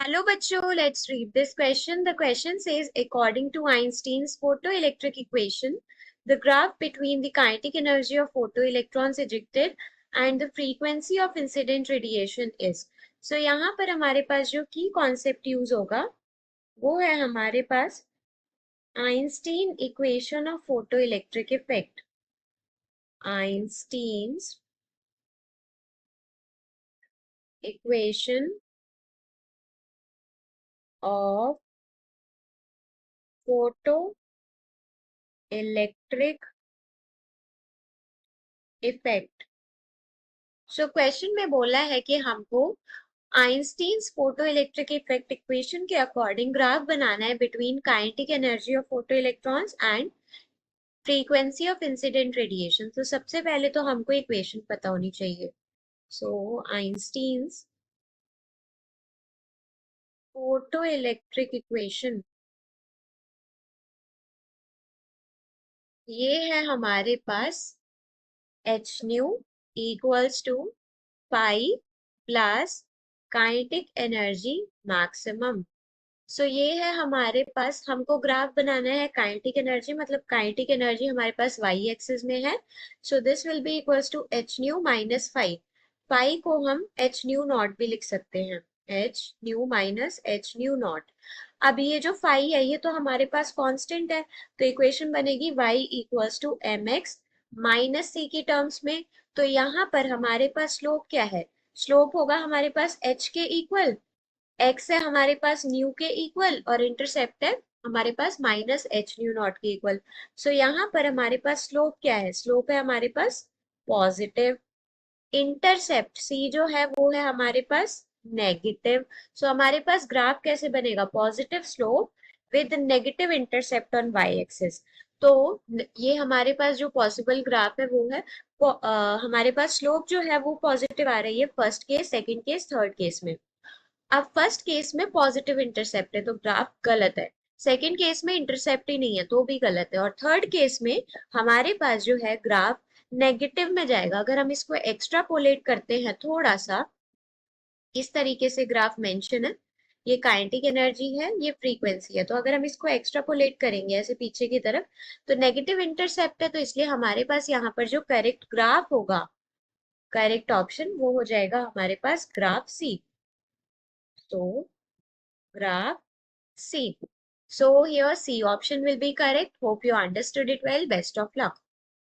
Hello bachcho, let's read this question. The question says, according to Einstein's photoelectric equation, the graph between the kinetic energy of photoelectrons ejected and the frequency of incident radiation is. So यहाँ पर हमारे पास जो की concept use होगा वो है हमारे पास Einstein equation of photoelectric effect. Einstein's equation of photoelectric effect. So question में बोला है कि हमको Einstein's photo electric effect equation के अकॉर्डिंग ग्राफ बनाना है between kinetic energy of photo electrons and frequency of incident radiation. तो सबसे पहले तो हमको इक्वेशन पता होनी चाहिए. So Einstein's photo electric equation ये है हमारे पास H nu equals to pi plus kinetic energy maximum. सो ये है हमारे पास, हमको ग्राफ बनाना है काइनेटिक एनर्जी, मतलब काइनेटिक एनर्जी हमारे पास वाई एक्सिस में है. So this will be equals to h nu minus five. Five को हम एच न्यू नॉट भी लिख सकते हैं, h nu minus h nu naught. अब ये जो फाइव है ये तो हमारे पास कांस्टेंट है, तो इक्वेशन बनेगी y equals to M X minus C की टर्म्स में. तो यहाँ पर हमारे पास स्लोप क्या है? स्लोप होगा हमारे पास h के इक्वल, एक्स है हमारे पास न्यू के इक्वल और इंटरसेप्ट है हमारे पास माइनस एच न्यू नॉट के इक्वल. सो यहाँ पर हमारे पास स्लोप क्या है? स्लोप है हमारे पास पॉजिटिव. इंटरसेप्ट सी जो है वो है हमारे पास नेगेटिव. सो हमारे पास ग्राफ कैसे बनेगा? Positive slope with negative intercept on Y axis. तो ये हमारे पास जो पॉसिबल ग्राफ है वो है हमारे पास स्लोप जो है वो पॉजिटिव आ रही है first case, second case, third case में. अब फर्स्ट केस में पॉजिटिव इंटरसेप्ट है तो ग्राफ गलत है. सेकंड केस में इंटरसेप्ट ही नहीं है तो भी गलत है. और थर्ड केस में हमारे पास जो है ग्राफ नेगेटिव में जाएगा. अगर हम इसको एक्स्ट्रापोलेट करते हैं थोड़ा सा, इस तरीके से ग्राफ मेंशन है, ये काइनेटिक एनर्जी है, ये फ्रीक्वेंसी है. तो अगर हम इसको एक्स्ट्रापोलेट करेंगे ऐसे पीछे की तरफ तो नेगेटिव इंटरसेप्ट है, तो इसलिए हमारे पास यहाँ पर जो करेक्ट ग्राफ होगा, करेक्ट ऑप्शन वो हो जाएगा हमारे पास ग्राफ सी. तो graph C. So here C option will be correct. Hope you understood it well. Best of luck.